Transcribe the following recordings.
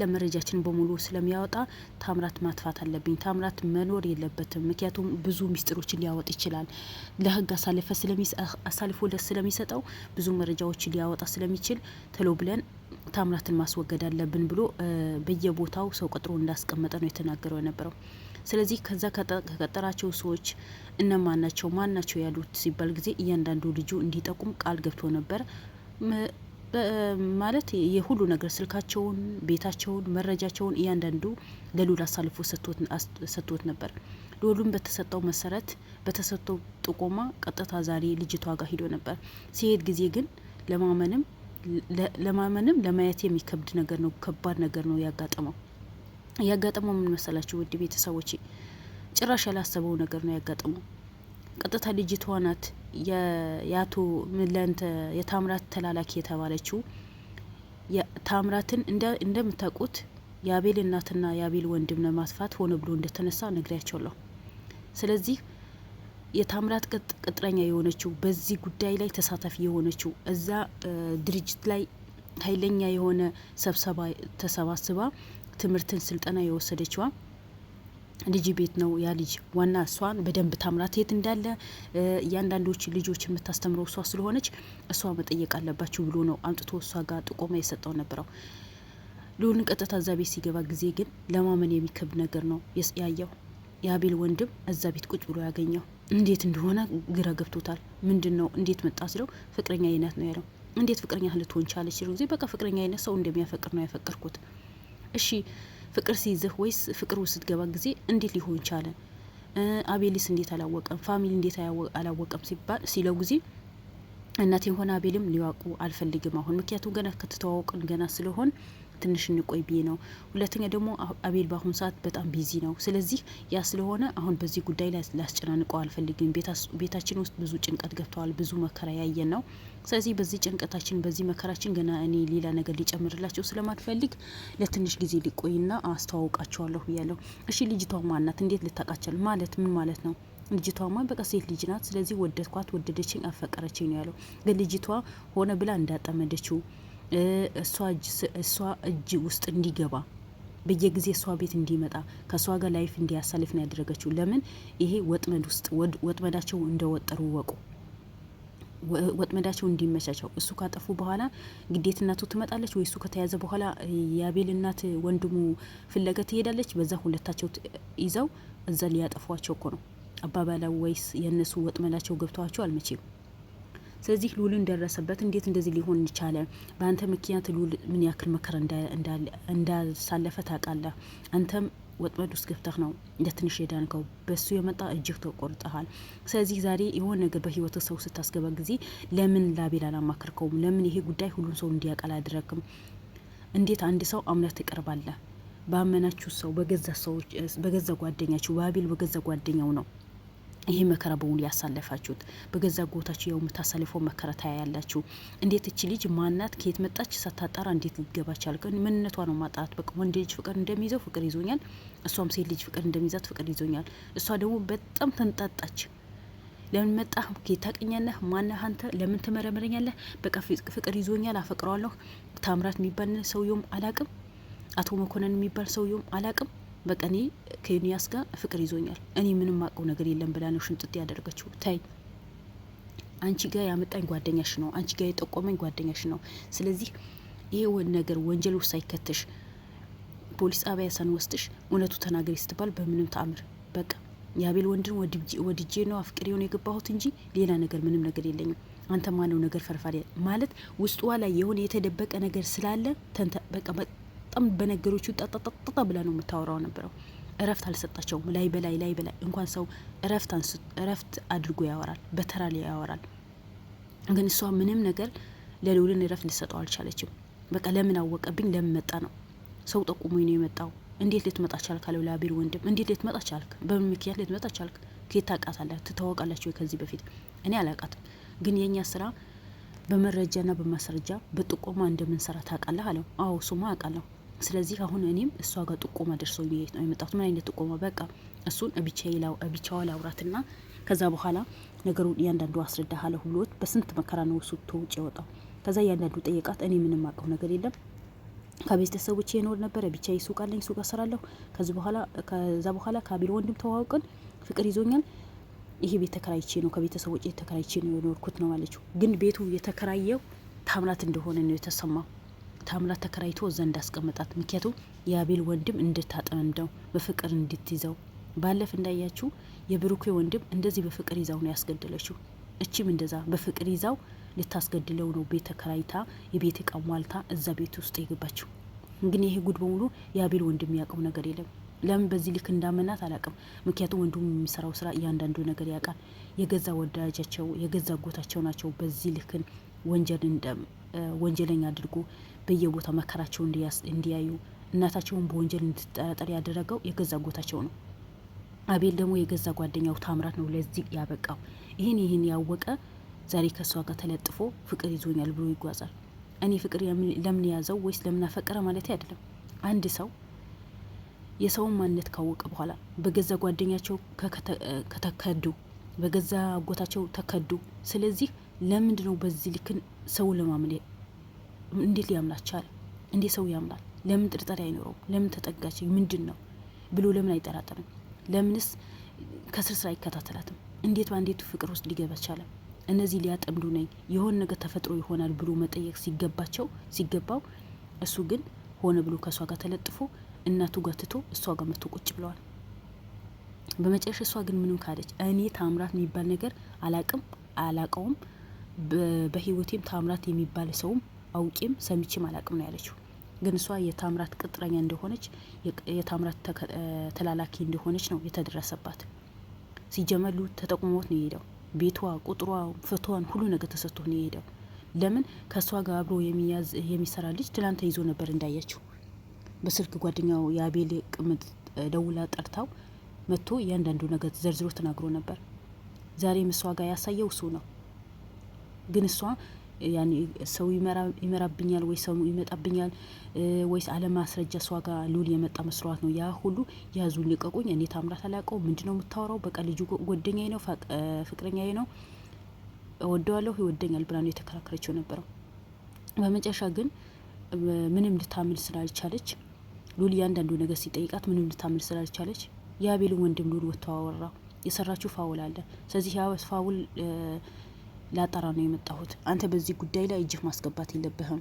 ለመረጃችን በሙሉ ስለሚያወጣ ታምራት ማጥፋት አለብኝ። ታምራት መኖር የለበትም። ምክንያቱም ብዙ ሚስጥሮችን ሊያወጥ ይችላል። ለህግ አሳልፎ ስለሚሰጠው ብዙ መረጃዎችን ሊያወጣ ስለሚችል ቶሎ ብለን ታምራትን ማስወገድ አለብን ብሎ በየቦታው ሰው ቀጥሮ እንዳስቀመጠ ነው የተናገረው የነበረው። ስለዚህ ከዛ ከቀጠራቸው ሰዎች እነማን ናቸው ማን ናቸው ያሉት ሲባል ጊዜ እያንዳንዱ ልጁ እንዲጠቁም ቃል ገብቶ ነበር። ማለት የሁሉ ነገር ስልካቸውን፣ ቤታቸውን፣ መረጃቸውን እያንዳንዱ ለሉል አሳልፎ ሰጥቶት ነበር። ሉሉም በተሰጠው መሰረት በተሰጠው ጥቆማ ቀጥታ ዛሬ ልጅቷ ጋር ሂዶ ነበር። ሲሄድ ጊዜ ግን ለማመንም ለማየት የሚከብድ ነገር ነው። ከባድ ነገር ነው ያጋጠመው ምን መሰላችሁ ውድ ቤተሰቦቼ? ጭራሽ ያላሰበው ነገር ነው ያጋጠመው። ቀጥታ ልጅቷ ናት የአቶ ምለንተ የታምራት ተላላኪ የተባለችው። ታምራትን እንደምታውቁት የአቤል እናትና የአቤል ወንድም ለማጥፋት ሆነ ብሎ እንደተነሳ ነግሬያቸዋለሁ። ስለዚህ የታምራት ቅጥረኛ የሆነችው በዚህ ጉዳይ ላይ ተሳታፊ የሆነችው እዛ ድርጅት ላይ ኃይለኛ የሆነ ስብሰባ ተሰባስባ ትምህርትን ስልጠና የወሰደችዋ ልጅ ቤት ነው ያ ልጅ ዋና እሷን በደንብ ታምራት የት እንዳለ እያንዳንዶች ልጆች የምታስተምረው እሷ ስለሆነች እሷ መጠየቅ አለባችሁ ብሎ ነው አምጥቶ እሷ ጋር ጥቆማ የሰጠው ነበረው። ሉልን ቀጥታ እዛ ቤት ሲገባ ጊዜ ግን ለማመን የሚከብድ ነገር ነው ያየው። የአቤል ወንድም እዛ ቤት ቁጭ ብሎ ያገኘው እንዴት እንደሆነ ግራ ገብቶታል። ምንድነው እንዴት መጣ ሲለው ፍቅረኛ አይነት ነው ያለው። እንዴት ፍቅረኛ ልትሆን ቻለች ሲለው ጊዜ በቃ ፍቅረኛ አይነት ሰው እንደሚያፈቅር ነው ያፈቀርኩት። እሺ ፍቅር ሲይዝህ ወይስ ፍቅር ውስጥ ገባ ጊዜ እንዴት ሊሆን ቻለ? አቤልስ እንዴት አላወቀም? ፋሚሊ እንዴት አላወቀም ሲለው ጊዜ እናቴ ሆነ አቤልም ሊዋቁ አልፈልግም አሁን ምክንያቱም ገና ከተተዋወቅን ገና ስለሆን ትንሽ እንቆይ ብዬ ነው። ሁለተኛ ደግሞ አቤል በአሁን ሰዓት በጣም ቢዚ ነው። ስለዚህ ያ ስለሆነ አሁን በዚህ ጉዳይ ላይ ላስጨናንቀው አልፈልግም። ቤታችን ውስጥ ብዙ ጭንቀት ገብተዋል። ብዙ መከራ ያየን ነው። ስለዚህ በዚህ ጭንቀታችን በዚህ መከራችን ገና እኔ ሌላ ነገር ሊጨምርላቸው ስለማትፈልግ ለትንሽ ጊዜ ሊቆይና አስተዋውቃቸዋለሁ ብያለሁ። እሺ ልጅቷ ማናት? እንዴት ልታቃቸል ማለት ምን ማለት ነው? ልጅቷማ በቃ ሴት ልጅ ናት። ስለዚህ ወደድኳት፣ ወደደችኝ፣ አፈቀረችኝ ነው ያለው። ግን ልጅቷ ሆነ ብላ እንዳጠመደችው እሷ እጅ ውስጥ እንዲገባ በየጊዜ እሷ ቤት እንዲመጣ ከእሷ ጋር ላይፍ እንዲያሳልፍ ነው ያደረገችው። ለምን ይሄ ወጥመድ ውስጥ ወጥመዳቸው እንደወጠሩ ወቁ። ወጥመዳቸው እንዲመቻቸው እሱ ካጠፉ በኋላ ግዴት እናቱ ትመጣለች ወይ እሱ ከተያዘ በኋላ የአቤል እናት ወንድሙ ፍለጋ ትሄዳለች። በዛ ሁለታቸው ይዘው እዛ ሊያጠፏቸው እኮ ነው አባባላው። ወይስ የእነሱ ወጥመዳቸው ገብተዋቸው አልመቼም። ስለዚህ ሉልን ደረሰበት። እንዴት እንደዚህ ሊሆን ይቻለ? በአንተ ምክንያት ሉል ምን ያክል መከራ እንዳሳለፈ ታውቃለህ። አንተም ወጥመድ ውስጥ ገብተህ ነው ለትንሽ የዳንከው። በሱ የመጣ እጅህ ተቆርጠሃል። ስለዚህ ዛሬ የሆነ ነገር በህይወት ሰው ስታስገባ ጊዜ ለምን ላቤል አላማከርከውም? ለምን ይሄ ጉዳይ ሁሉን ሰው እንዲያውቃል አደረግም? እንዴት አንድ ሰው አምነህ ትቀርባለህ? ባመናችሁ ሰው በገዛ ጓደኛችሁ በአቤል በገዛ ጓደኛው ነው ይሄ መከራ በሙሉ ያሳለፋችሁት። በገዛ ጎታችሁ ያው የምታሳልፈው መከራ ታያላችሁ። እንዴት እቺ ልጅ ማናት ከየት መጣች ሳታጣራ እንዴት ልትገባቻል? ምንነቷ ነው ማጣራት። በቃ ወንድ ልጅ ፍቅር እንደሚይዘው ፍቅር ይዞኛል፣ እሷም ሴት ልጅ ፍቅር እንደሚይዛት ፍቅር ይዞኛል። እሷ ደግሞ በጣም ተንጣጣች። ለምን መጣ? ከየት ታውቀኛለህ? ማነህ አንተ? ለምን ትመረምረኛለህ? በቃ ፍቅር ይዞኛል፣ አፈቅረዋለሁ። ታምራት የሚባል ሰውየውም አላቅም፣ አቶ መኮንን የሚባል ሰውየውም አላቅም። በቃ እኔ ከዩኒያስ ጋር ፍቅር ይዞኛል። እኔ ምንም አውቀው ነገር የለም ብላ ነው ሽንጥጥ ያደረገችው። ታይ አንቺ ጋር ያመጣኝ ጓደኛሽ ነው፣ አንቺ ጋር የጠቆመኝ ጓደኛሽ ነው። ስለዚህ ይሄ ነገር ወንጀል ውስጥ ሳይከተሽ ፖሊስ ጣቢያ ሳንወስድሽ እውነቱ ተናገሪ ስትባል በምንም ተአምር በቃ የአቤል ወንድን ወድጄ ነው አፍቅሬ ነው የገባሁት እንጂ ሌላ ነገር ምንም ነገር የለኝም። አንተ ማነው ነገር ፈርፋሪ ማለት ውስጧ ላይ የሆነ የተደበቀ ነገር ስላለ በቃ በጣም በነገሮቹ ጣጣጣጣ ብላ ነው የምታወራው ነበረው። እረፍት አልሰጣቸውም። ላይ በላይ እንኳን ሰው እረፍት አድርጎ ያወራል፣ በተራ ላይ ያወራል። ግን እሷ ምንም ነገር ለልውልን እረፍት ልሰጠው አልቻለችም። በቃ ለምን አወቀብኝ? ለምን መጣ ነው? ሰው ጠቁሞኝ ነው የመጣው። እንዴት ልትመጣ ቻልክ? አለው ለአቤል ወንድም። እንዴት ልትመጣ ቻልክ? በምን ምክንያት ልትመጣ ቻልክ? ከየት ታውቃታለህ? ትታወቃላችሁ ከዚህ በፊት? እኔ አላውቃትም። ግን የኛ ስራ በመረጃና በማስረጃ በጥቆማ እንደምንሰራ ታውቃለህ አለው። አዎ እሱማ አውቃለሁ። ስለዚህ አሁን እኔም እሷ ጋር ጥቆማ ደርሶ ነው የመጣሁት። ምን አይነት ጥቆማ? በቃ እሱን ብቻዋ ላውራትና ከዛ በኋላ ነገሩን እያንዳንዱ አስረዳሃለሁ ብሎት በስንት መከራ ነው እሱ ተውጭ የወጣው። ከዛ እያንዳንዱ ጠየቃት። እኔ ምንም አውቀው ነገር የለም ከቤተሰቦቼ የኖር ነበረ። ብቻ ሱቅ አለኝ፣ ሱቅ እሰራለሁ። ከዛ በኋላ ከአቤል ወንድም ተዋውቀን ፍቅር ይዞኛል። ይሄ ቤት ተከራይቼ ነው፣ ከቤተሰቦቼ ተከራይቼ ነው የኖርኩት ነው አለችው። ግን ቤቱ የተከራየው ታምራት እንደሆነ ነው የተሰማው። ታምራት ተከራይቶ እዛ እንዳስቀመጣት፣ ምክንያቱም የአቤል ወንድም እንድታጠምደው በፍቅር እንድትይዘው። ባለፍ እንዳያችሁ የብሩኬ ወንድም እንደዚህ በፍቅር ይዛው ነው ያስገደለችው። እቺም እንደዛ በፍቅር ይዛው ልታስገድለው ነው ቤት ተከራይታ የቤት እቃ ሟልታ እዛ ቤት ውስጥ የገባችው። ግን ይሄ ጉድ በሙሉ የአቤል ወንድም ያውቀው ነገር የለም። ለምን በዚህ ልክ እንዳመናት አላውቅም። ምክንያቱም ወንድሙ የሚሰራው ስራ እያንዳንዱ ነገር ያውቃል። የገዛ ወዳጃቸው የገዛ አጎታቸው ናቸው በዚህ ልክን ወንጀለኛ አድርጎ በየቦታ መከራቸው እንዲያዩ እናታቸውን በወንጀል እንድትጠረጠር ያደረገው የገዛ አጎታቸው ነው። አቤል ደግሞ የገዛ ጓደኛው ታምራት ነው ለዚህ ያበቃው። ይህን ያወቀ ዛሬ ከሷ ጋር ተለጥፎ ፍቅር ይዞኛል ብሎ ይጓዛል። እኔ ፍቅር ለምን ያዘው ወይስ ለምን አፈቀረ ማለት አይደለም። አንድ ሰው የሰውን ማንነት ካወቀ በኋላ በገዛ ጓደኛቸው ከተከዱ፣ በገዛ አጎታቸው ተከዱ። ስለዚህ ለምንድን ነው በዚህ ልክን ሰው ለማመን እንዴት ሊያምናት ቻለ? እንዴት ሰው ያምናል? ለምን ጥርጣሬ አይኖረውም? ለምን ተጠጋች ምንድን ነው ብሎ ለምን አይጠራጠርም? ለምንስ ከስር ስራ አይከታተላትም? እንዴት በአንዴቱ ፍቅር ውስጥ ሊገባ ቻለ? እነዚህ ሊያጠምዱ ነኝ የሆነ ነገር ተፈጥሮ ይሆናል ብሎ መጠየቅ ሲገባው እሱ ግን ሆነ ብሎ ከእሷ ጋር ተለጥፎ እናቱ ጋር ትቶ እሷ ጋር መጥቶ ቁጭ ብለዋል። በመጨረሻ እሷ ግን ምንም ካለች እኔ ታምራት የሚባል ነገር አላቀውም በህይወቴም ታምራት የሚባል ሰውም አውቄም ሰምቼም አላቅም ነው ያለችው። ግን እሷ የታምራት ቅጥረኛ እንደሆነች የታምራት ተላላኪ እንደሆነች ነው የተደረሰባት። ሲጀመሉ ተጠቁሞት ነው የሄደው። ቤቷ፣ ቁጥሯ፣ ፎቶዋን ሁሉ ነገር ተሰጥቶ ነው የሄደው። ለምን ከእሷ ጋር አብሮ የሚሰራ ልጅ ትላንት ይዞ ነበር እንዳያችው። በስልክ ጓደኛው የአቤል ቅምጥ ደውላ ጠርታው መጥቶ እያንዳንዱ ነገር ዘርዝሮ ተናግሮ ነበር። ዛሬም እሷ ጋር ያሳየው እሱ ነው። ግን እሷ ያኔ ሰው ይመራብኛል ወይ ሰው ይመጣብኛል ወይስ አለማስረጃ እሷ ጋር ሉል የመጣ መስሏት ነው። ያ ሁሉ ያዙን ልቀቁኝ፣ እኔ ታምራት አላውቀው፣ ምንድነው የምታወራው? በቃ ልጁ ጓደኛዬ ነው፣ ፍቅረኛዬ ነው፣ እወደዋለሁ፣ ይወደኛል ብላ ነው የተከራከረችው ነበረው። በመጨረሻ ግን ምንም ልታምል ስላልቻለች ሉል እያንዳንዱ ነገር ሲጠይቃት ምንም ልታምል ስላልቻለች የአቤልን ወንድም ሉል ወጥተው አወራ። የሰራችው ፋውል አለ። ስለዚህ ያ ፋውል ላጣራ ነው የመጣሁት። አንተ በዚህ ጉዳይ ላይ እጅህ ማስገባት የለብህም።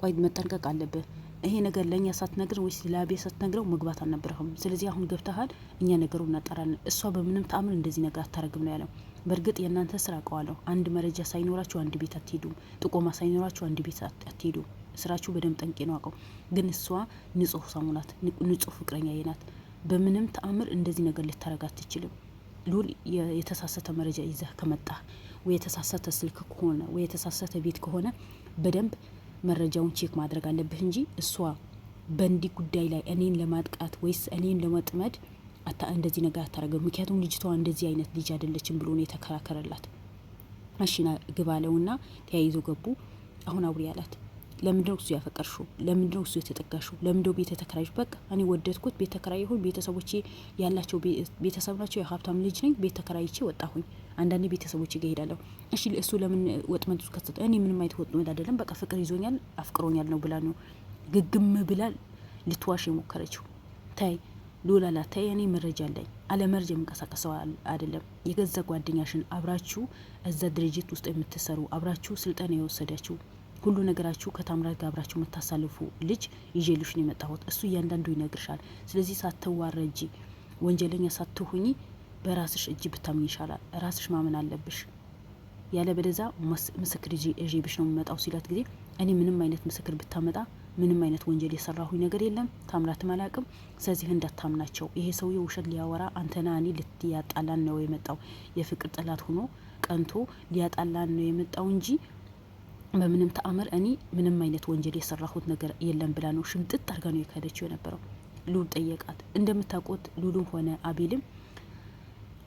ቆይ መጠንቀቅ አለብህ። ይሄ ነገር ለእኛ ሳትነግር ወይስ ለአቤል ሳትነግረው መግባት አልነበረህም። ስለዚህ አሁን ገብተሃል፣ እኛ ነገሩ እናጣራለን። እሷ በምንም ተአምር እንደዚህ ነገር አታረግም ነው ያለው። በእርግጥ የእናንተ ስራ አውቀዋለሁ። አንድ መረጃ ሳይኖራችሁ አንድ ቤት አትሄዱም። ጥቆማ ሳይኖራችሁ አንድ ቤት አትሄዱም። ስራችሁ በደንብ ጠንቄ ነው አውቀው። ግን እሷ ንጹህ ሰው ናት፣ ንጹህ ፍቅረኛ ናት። በምንም ተአምር እንደዚህ ነገር ልታረግ አትችልም። ሉል የተሳሳተ መረጃ ይዘህ ከመጣ ወይ የተሳሳተ ስልክ ከሆነ ወይ የተሳሳተ ቤት ከሆነ በደንብ መረጃውን ቼክ ማድረግ አለብህ እንጂ እሷ በእንዲህ ጉዳይ ላይ እኔን ለማጥቃት ወይስ እኔን ለመጥመድ እንደዚህ ነገር አታረገም። ምክንያቱም ልጅቷ እንደዚህ አይነት ልጅ አይደለችም ብሎ ነው የተከራከረላት። እሺና ግባለውና ተያይዞ ገቡ። አሁን አውሪ ያላት ለምንድነው እሱ ያፈቀርሽው? ለምንድነው እሱ የተጠጋሽው? ለምንድነው ቤት ተከራይሽ? በቃ እኔ ወደድኩት፣ ቤት ተከራይ ሆኝ፣ ቤተሰቦቼ ያላቸው ቤተሰብ ናቸው፣ የሀብታም ልጅ ነኝ፣ ቤት ተከራይቼ ወጣሁኝ። አንዳንዴ ቤተሰቦቼ ጋር ሄዳለሁ። እሺ እሱ ለምን ወጥመድ ውስጥ ከተተ? እኔ ምንም አይነት ወጥመድ አይደለም፣ በቃ ፍቅር ይዞኛል፣ አፍቅሮኛል ነው ብላ ነው ግግም ብላ ልትዋሽ የሞከረችው። ታይ ሉላላ ታይ፣ እኔ መረጃ አለኝ። አለ መረጃ የምንቀሳቀሰው አይደለም። የገዛ ጓደኛሽን አብራችሁ እዛ ድርጅት ውስጥ የምትሰሩ አብራችሁ ስልጠና የወሰዳችሁ ሁሉ ነገራችሁ ከታምራት ጋር አብራችሁ የምታሳልፉ ልጅ ይዤልሽ ነው የመጣሁት። እሱ እያንዳንዱ ይነግርሻል። ስለዚህ ሳትዋረጂ ወንጀለኛ ሳትሆኚ በራስሽ እጅ ብታምን ይሻላል። ራስሽ ማመን አለብሽ። ያለ በለዛ ምስክር ይዤብሽ ነው የምመጣው ሲላት ጊዜ እኔ ምንም አይነት ምስክር ብታመጣ ምንም አይነት ወንጀል የሰራሁኝ ነገር የለም፣ ታምራትም አላቅም። ስለዚህ እንዳታምናቸው። ይሄ ሰውዬ ውሸት ሊያወራ አንተና እኔ ልትያጣላን ነው የመጣው። የፍቅር ጠላት ሆኖ ቀንቶ ሊያጣላን ነው የመጣው እንጂ በምንም ተአምር እኔ ምንም አይነት ወንጀል የሰራሁት ነገር የለም ብላ ነው ሽምጥጥ አድርጋ ነው የካደችው የነበረው። ሉል ጠየቃት። እንደምታውቁት ሉልም ሆነ አቤልም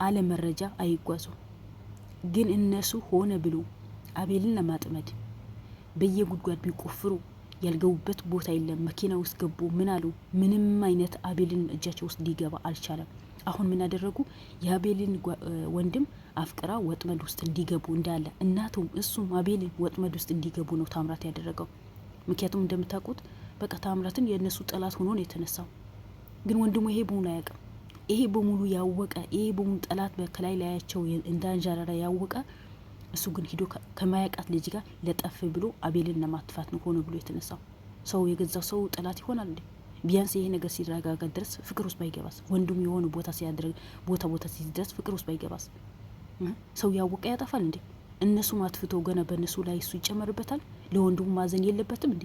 አለ መረጃ አይጓዙ። ግን እነሱ ሆነ ብሎ አቤልን ለማጥመድ በየጉድጓድ ቢቆፍሩ ያልገቡበት ቦታ የለም። መኪና ውስጥ ገቡ። ምን አሉ? ምንም አይነት አቤልን እጃቸው ውስጥ ሊገባ አልቻለም። አሁን ምን አደረጉ? የአቤልን ወንድም አፍቅራ ወጥመድ ውስጥ እንዲገቡ እንዳለ እናቱም እሱም አቤልን ወጥመድ ውስጥ እንዲገቡ ነው ታምራት ያደረገው። ምክንያቱም እንደምታውቁት በቃ ታምራትን የእነሱ ጠላት ሆኖ ነው የተነሳው። ግን ወንድሙ ይሄ በሙሉ አያውቅም። ይሄ በሙሉ ያወቀ ይሄ በሙሉ ጠላት በከላይ ላያቸው እንዳንጃረረ ያወቀ እሱ ግን ሂዶ ከማያውቃት ልጅ ጋር ለጠፍ ብሎ አቤልን ለማጥፋት ነው ሆነ ብሎ የተነሳው። ሰው የገዛው ሰው ጠላት ይሆናል እንዴ? ቢያንስ ይሄ ነገር ሲረጋጋ ድረስ ፍቅር ውስጥ ባይገባስ? ወንድሙ የሆነ ቦታ ሲያደርግ ቦታ ሲደርስ ፍቅር ውስጥ ባይገባስ? ሰው ያወቀ ያጠፋል እንዴ? እነሱም አጥፍቶ ገና በእነሱ ላይ እሱ ይጨመርበታል። ለወንድሙ ማዘን የለበትም እንዴ?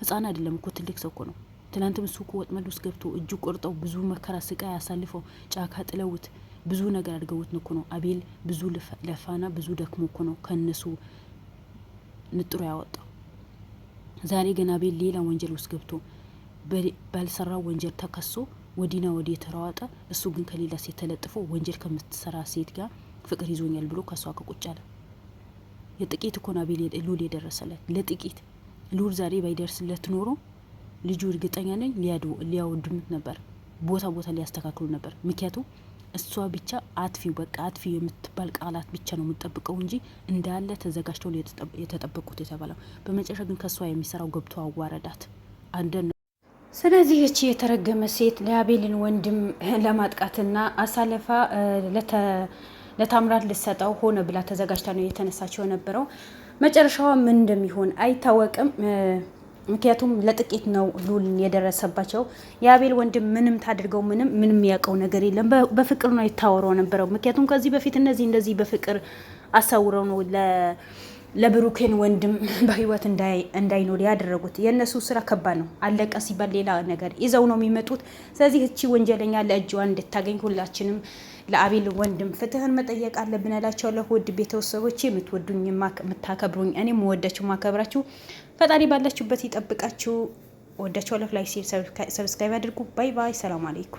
ህፃን አይደለም እኮ ትልቅ ሰው እኮ ነው። ትናንትም እሱ እኮ ወጥመድ ውስጥ ገብቶ እጁ ቆርጠው ብዙ መከራ ስቃይ አሳልፈው ጫካ ጥለውት ብዙ ነገር አድርገውት እኮ ነው። አቤል ብዙ ለፋና ብዙ ደክሞ እኮ ነው ከነሱ ንጥሮ ያወጣው። ዛሬ ግን አቤል ሌላ ወንጀል ውስጥ ገብቶ ባልሰራው ወንጀል ተከሶ ወዲና ወዲ የተራወጠ፣ እሱ ግን ከሌላ ሴት ተለጥፎ ወንጀል ከምትሰራ ሴት ጋር ፍቅር ይዞኛል ብሎ ከሷ ከቁጭ አለ። የጥቂት እኮ ነው አቤል ሉል የደረሰለት ለጥቂት። ሉል ዛሬ ባይደርስለት ኖሮ ልጁ እርግጠኛ ነኝ ሊያወድሙት ነበር፣ ቦታ ሊያስተካክሉ ነበር። ምክንያቱም እሷ ብቻ አጥፊው በቃ አጥፊው የምትባል ቃላት ብቻ ነው የምትጠብቀው እንጂ እንዳለ ተዘጋጅተው የተጠበቁት የተባለው። በመጨረሻ ግን ከሷ የሚሰራው ገብቶ አዋረዳት አንደን። ስለዚህ እቺ የተረገመ ሴት ለአቤልን ወንድም ለማጥቃትና አሳልፋ ለታምራት ልሰጠው ሆነ ብላ ተዘጋጅታ ነው የተነሳቸው የነበረው። መጨረሻዋ ምን እንደሚሆን አይታወቅም። ምክንያቱም ለጥቂት ነው ሉልን የደረሰባቸው። የአቤል ወንድም ምንም ታድርገው ምንም ያውቀው ነገር የለም። በፍቅር ነው የታወረው ነበረው። ምክንያቱም ከዚህ በፊት እንደዚህ በፍቅር አሳውረው ነው ለብሩኬን ወንድም በህይወት እንዳይኖር ያደረጉት። የእነሱ ስራ ከባድ ነው። አለቀ ሲባል ሌላ ነገር ይዘው ነው የሚመጡት። ስለዚህ እቺ ወንጀለኛ ለእጅዋ እንድታገኝ ሁላችንም ለአቤል ወንድም ፍትህን መጠየቅ አለብን እላቸዋለሁ። ውድ ቤተሰቦች የምትወዱኝ የምታከብሩኝ፣ እኔም ወዳችሁ ማከብራችሁ ፈጣሪ ባላችሁበት ይጠብቃችሁ። ወዳችኋለሁ። ላይክ፣ ሰብስክራይብ አድርጉ። ባይ ባይ። ሰላም አለይኩም።